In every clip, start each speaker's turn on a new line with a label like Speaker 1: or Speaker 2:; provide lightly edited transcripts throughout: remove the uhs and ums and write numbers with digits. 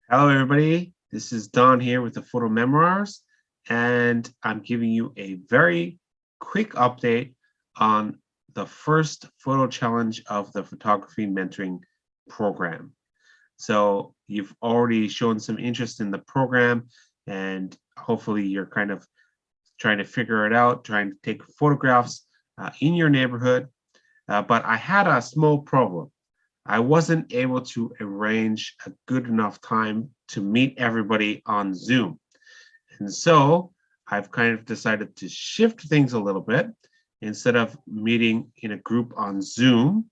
Speaker 1: Hello, everybody. This is Don here with the Photo Memoirs, and I'm giving you a very quick update on the first photo challenge of the photography mentoring program. So you've already shown some interest in the program, and hopefully you're kind of trying to figure it out, trying to take photographs in your neighborhood. But I had a small problem. I wasn't able to arrange a good enough time to meet everybody on Zoom. And so I've kind of decided to shift things a little bit instead of meeting in a group on Zoom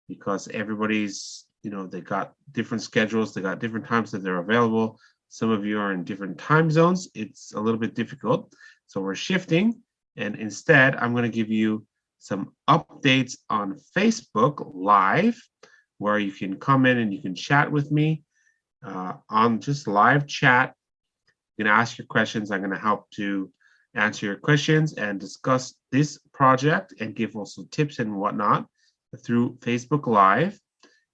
Speaker 1: because everybody's, they got different schedules, they got different times that they're available. Some of you are in different time zones. It's a little bit difficult. So we're shifting. And instead, I'm going to give you some updates on Facebook Live, where you can come in and you can chat with me on just live chat. You can ask your questions. I'm going to help to answer your questions and discuss this project and give also tips and whatnot through Facebook Live.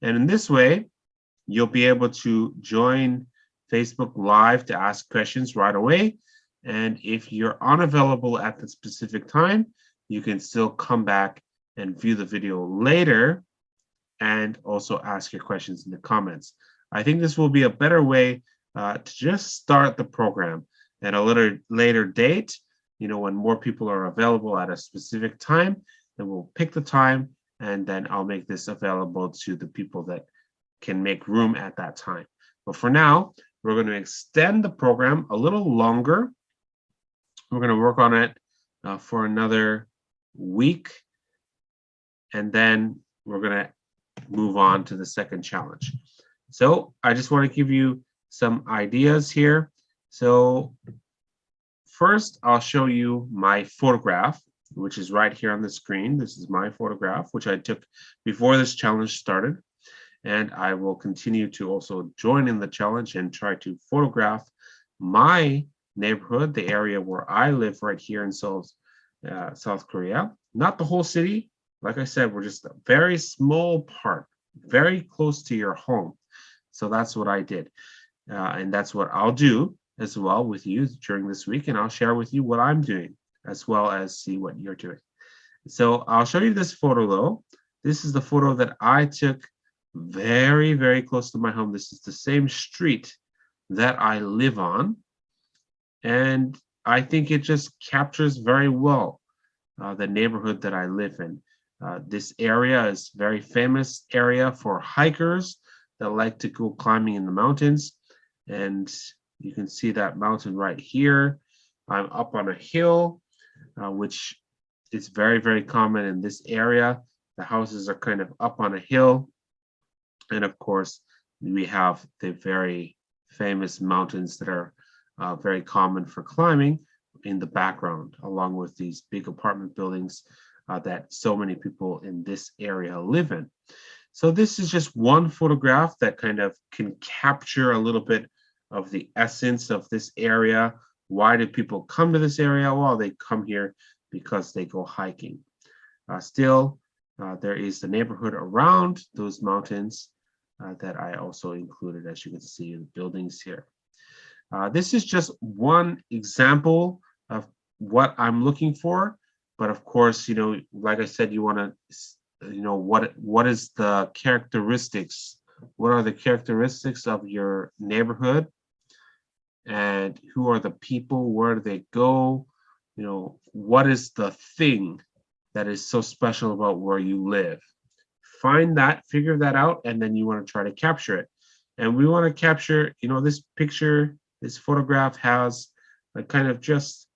Speaker 1: And in this way, you'll be able to join Facebook Live to ask questions right away. And if you're unavailable at the specific time, you can still come back and view the video later and also ask your questions in the comments. I think this will be a better way to just start the program at a little later date, when more people are available at a specific time, then we'll pick the time and then I'll make this available to the people that can make room at that time. But for now, we're going to extend the program a little longer. We're going to work on it for another week, and then we're going to move on to the second challenge. So I just want to give you some ideas here. So first, I'll show you my photograph, which is right here on the screen. This is my photograph, which I took before this challenge started. And I will continue to also join in the challenge and try to photograph my neighborhood, the area where I live right here in Seoul, South Korea. Not the whole city. Like I said, we're just a very small part, very close to your home. So that's what I did. And that's what I'll do as well with you during this week. And I'll share with you what I'm doing as well as see what you're doing. So I'll show you this photo though. This is the photo that I took very, very close to my home. This is the same street that I live on. And I think it just captures very well the neighborhood that I live in. This area is a very famous area for hikers that like to go climbing in the mountains. And you can see that mountain right here. I'm up on a hill, which is very, very common in this area. The houses are kind of up on a hill. And of course, we have the very famous mountains that are very common for climbing in the background, along with these big apartment buildings that so many people in this area live in. So this is just one photograph that kind of can capture a little bit of the essence of this area. Why do people come to this area? Well, they come here because they go hiking. Still, there is the neighborhood around those mountains that I also included, as you can see in the buildings here. This is just one example of what I'm looking for. But of course, like I said, you want to, what is the characteristics? What are the characteristics of your neighborhood? And who are the people? Where do they go? What is the thing that is so special about where you live? Find that, figure that out, and then you want to try to capture it. And we want to capture, this picture, this photograph has a kind of just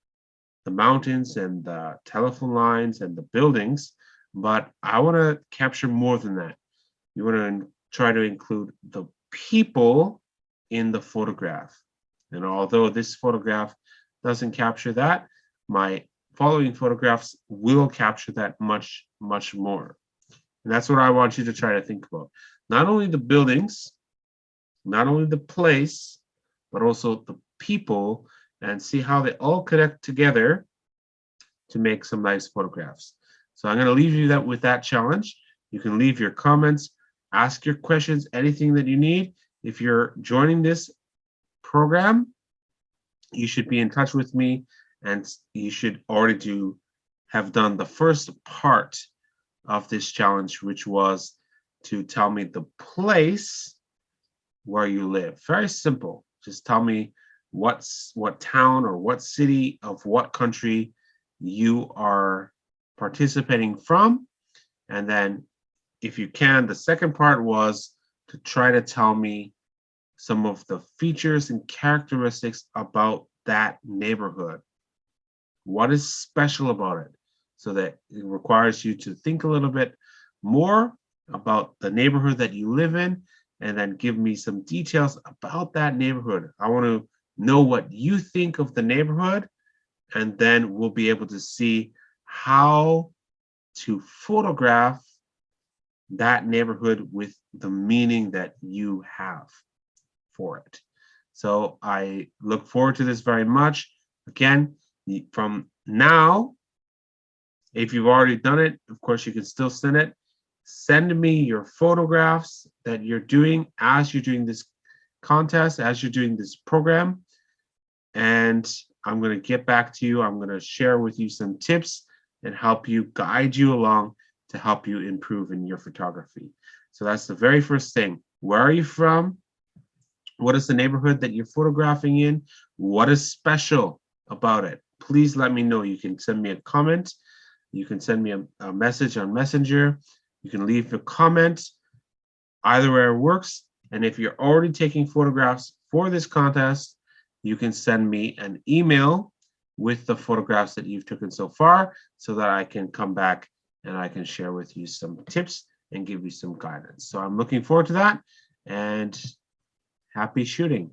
Speaker 1: the mountains and the telephone lines and the buildings, but I want to capture more than that. You want to try to include the people in the photograph. And although this photograph doesn't capture that, my following photographs will capture that much, much more. And that's what I want you to try to think about. Not only the buildings, not only the place, but also the people, and see how they all connect together to make some nice photographs. So I'm going to leave you with that challenge. You can leave your comments, ask your questions, anything that you need. If you're joining this program, you should be in touch with me, and you should already have done the first part of this challenge, which was to tell me the place where you live. Very simple. Just tell me what town or what city of what country you are participating from. And then if you can, the second part was to try to tell me some of the features and characteristics about that neighborhood. What is special about it? So that it requires you to think a little bit more about the neighborhood that you live in, and then give me some details about that neighborhood. I want to know what you think of the neighborhood, and then we'll be able to see how to photograph that neighborhood with the meaning that you have for it. So I look forward to this very much. Again, from now, if you've already done it, of course, you can still send it. Send me your photographs that you're doing as you're doing this contest, as you're doing this program. And I'm going to get back to you. I'm going to share with you some tips and help you, guide you along to help you improve in your photography. So that's the very first thing. Where are you from? What is the neighborhood that you're photographing in? What is special about it? Please let me know. You can send me a comment. You can send me a message on Messenger. You can leave a comment. Either way works. And if you're already taking photographs for this contest, you can send me an email with the photographs that you've taken so far, so that I can come back and I can share with you some tips and give you some guidance. So I'm looking forward to that, and happy shooting.